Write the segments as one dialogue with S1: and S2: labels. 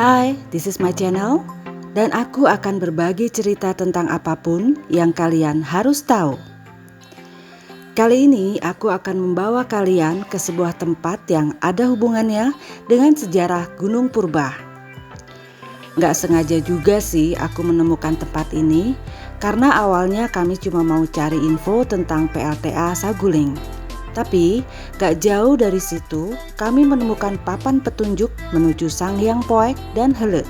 S1: Hai, this is my channel dan aku akan berbagi cerita tentang apapun yang kalian harus tahu. Kali ini aku akan membawa kalian ke sebuah tempat yang ada hubungannya dengan sejarah Gunung Purba. Gak sengaja juga sih aku menemukan tempat ini karena awalnya kami cuma mau cari info tentang PLTA Saguling. Tapi gak jauh dari situ kami menemukan papan petunjuk menuju Sanghyang Poek dan Helet.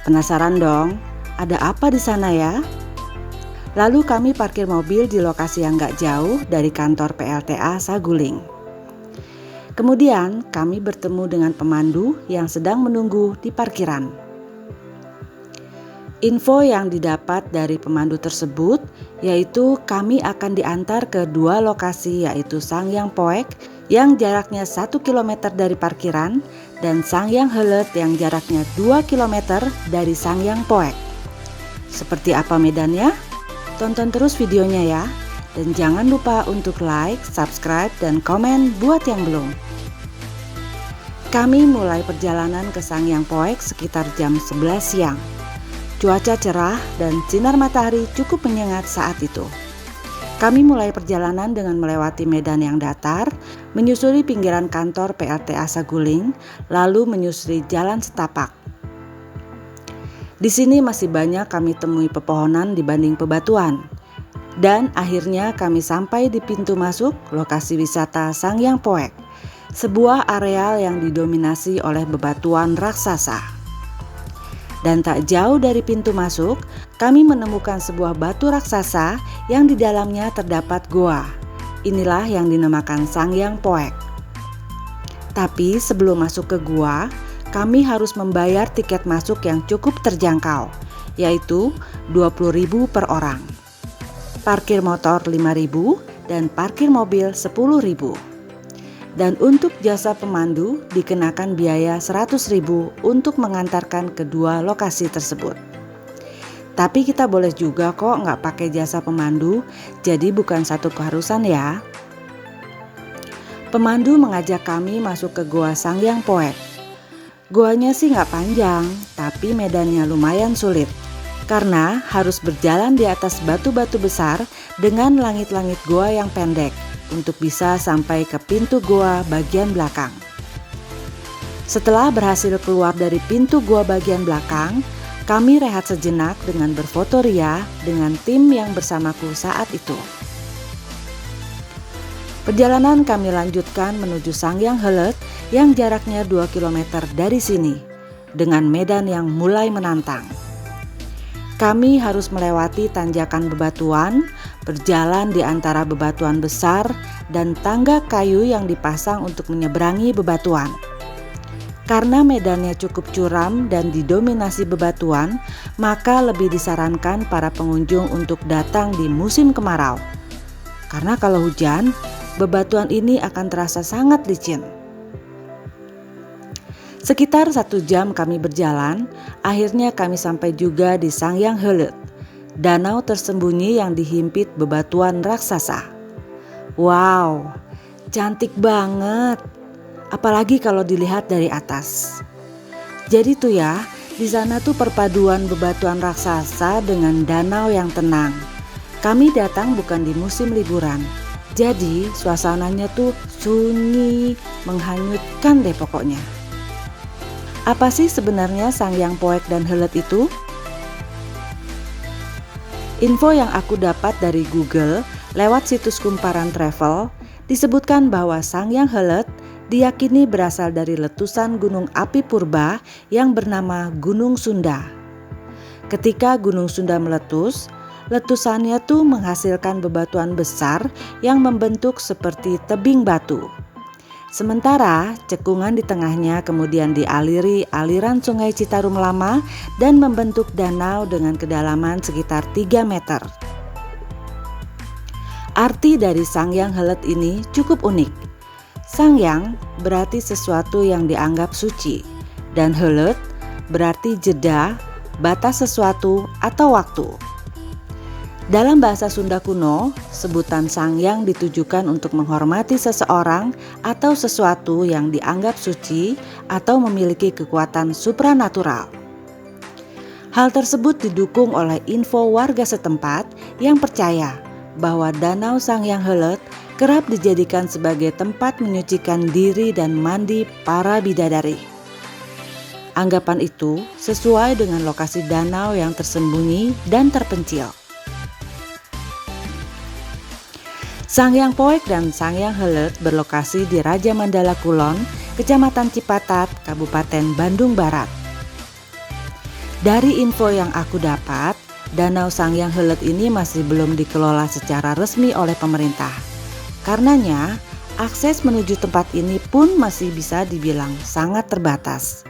S1: Penasaran dong, ada apa di sana ya? Lalu kami parkir mobil di lokasi yang gak jauh dari kantor PLTA Saguling. Kemudian kami bertemu dengan pemandu yang sedang menunggu di parkiran. Info yang didapat dari pemandu tersebut yaitu kami akan diantar ke dua lokasi, yaitu Sanghyang Poek yang jaraknya 1 km dari parkiran dan Sanghyang Helet yang jaraknya 2 km dari Sanghyang Poek. Seperti apa medannya? Tonton terus videonya ya. Dan jangan lupa untuk like, subscribe, dan komen buat yang belum. Kami mulai perjalanan ke Sanghyang Poek sekitar jam 11 siang. Cuaca cerah dan sinar matahari cukup menyengat saat itu. Kami mulai perjalanan dengan melewati medan yang datar, menyusuri pinggiran kantor PLTA Saguling, lalu menyusuri jalan setapak. Di sini masih banyak kami temui pepohonan dibanding bebatuan. Dan akhirnya kami sampai di pintu masuk lokasi wisata Sanghyang Poek, sebuah areal yang didominasi oleh bebatuan raksasa. Dan tak jauh dari pintu masuk, kami menemukan sebuah batu raksasa yang di dalamnya terdapat goa. Inilah yang dinamakan Sanghyang Poek. Tapi sebelum masuk ke gua, kami harus membayar tiket masuk yang cukup terjangkau, yaitu 20.000 per orang. Parkir motor 5.000 dan parkir mobil 10.000. Dan untuk jasa pemandu dikenakan biaya 100.000 untuk mengantarkan kedua lokasi tersebut. Tapi kita boleh juga kok nggak pakai jasa pemandu, jadi bukan satu keharusan ya. Pemandu mengajak kami masuk ke Goa Sanghyang Poek. Goanya sih nggak panjang, tapi medannya lumayan sulit. Karena harus berjalan di atas batu-batu besar dengan langit-langit goa yang pendek untuk bisa sampai ke pintu goa bagian belakang. Setelah berhasil keluar dari pintu goa bagian belakang, kami rehat sejenak dengan berfoto ria dengan tim yang bersamaku saat itu. Perjalanan kami lanjutkan menuju Sanghyang Helet yang jaraknya 2 km dari sini, dengan medan yang mulai menantang. Kami harus melewati tanjakan bebatuan, berjalan di antara bebatuan besar dan tangga kayu yang dipasang untuk menyeberangi bebatuan. Karena medannya cukup curam dan didominasi bebatuan, maka lebih disarankan para pengunjung untuk datang di musim kemarau. Karena kalau hujan, bebatuan ini akan terasa sangat licin. Sekitar 1 jam kami berjalan, akhirnya kami sampai juga di Sanghyang Helet, danau tersembunyi yang dihimpit bebatuan raksasa. Wow, cantik banget, apalagi kalau dilihat dari atas. Jadi tuh ya, di sana tuh perpaduan bebatuan raksasa dengan danau yang tenang. Kami datang bukan di musim liburan, jadi suasananya tuh sunyi, menghanyutkan deh pokoknya. Apa sih sebenarnya Sanghyang Poek dan Helet itu? Info yang aku dapat dari Google lewat situs kumparan travel disebutkan bahwa Sanghyang Helet diyakini berasal dari letusan gunung api purba yang bernama Gunung Sunda. Ketika Gunung Sunda meletus, letusannya tuh menghasilkan bebatuan besar yang membentuk seperti tebing batu. Sementara cekungan di tengahnya kemudian dialiri aliran sungai Citarum Lama dan membentuk danau dengan kedalaman sekitar 3 meter. Arti dari Sanghyang Helet ini cukup unik. Sanghyang berarti sesuatu yang dianggap suci, dan Helet berarti jeda, batas sesuatu atau waktu. Dalam bahasa Sunda kuno, sebutan sangyang ditujukan untuk menghormati seseorang atau sesuatu yang dianggap suci atau memiliki kekuatan supranatural. Hal tersebut didukung oleh info warga setempat yang percaya bahwa Danau Sangyang Heuleut kerap dijadikan sebagai tempat menyucikan diri dan mandi para bidadari. Anggapan itu sesuai dengan lokasi danau yang tersembunyi dan terpencil. Sangyang Poek dan Sangyang Heuleut berlokasi di Raja Mandala Kulon, Kecamatan Cipatat, Kabupaten Bandung Barat. Dari info yang aku dapat, Danau Sangyang Heuleut ini masih belum dikelola secara resmi oleh pemerintah. Karenanya, akses menuju tempat ini pun masih bisa dibilang sangat terbatas.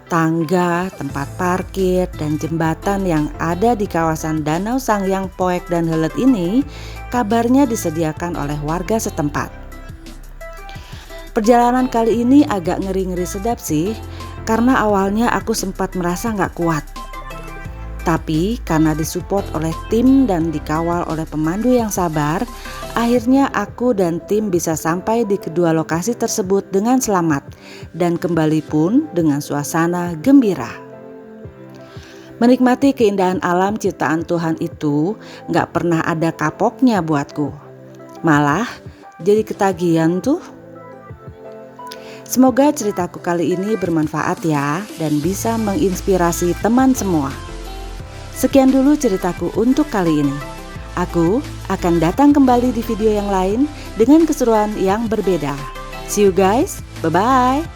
S1: Tangga, tempat parkir, dan jembatan yang ada di kawasan Danau Sangyang Poek dan Heuleut ini kabarnya disediakan oleh warga setempat. Perjalanan kali ini agak ngeri-ngeri sedap sih, karena awalnya aku sempat merasa gak kuat. Tapi karena disupport oleh tim dan dikawal oleh pemandu yang sabar, akhirnya aku dan tim bisa sampai di kedua lokasi tersebut dengan selamat dan kembali pun dengan suasana gembira. Menikmati keindahan alam ciptaan Tuhan itu gak pernah ada kapoknya buatku. Malah jadi ketagihan tuh. Semoga ceritaku kali ini bermanfaat ya dan bisa menginspirasi teman semua. Sekian dulu ceritaku untuk kali ini. Aku akan datang kembali di video yang lain dengan keseruan yang berbeda. See you guys, bye-bye.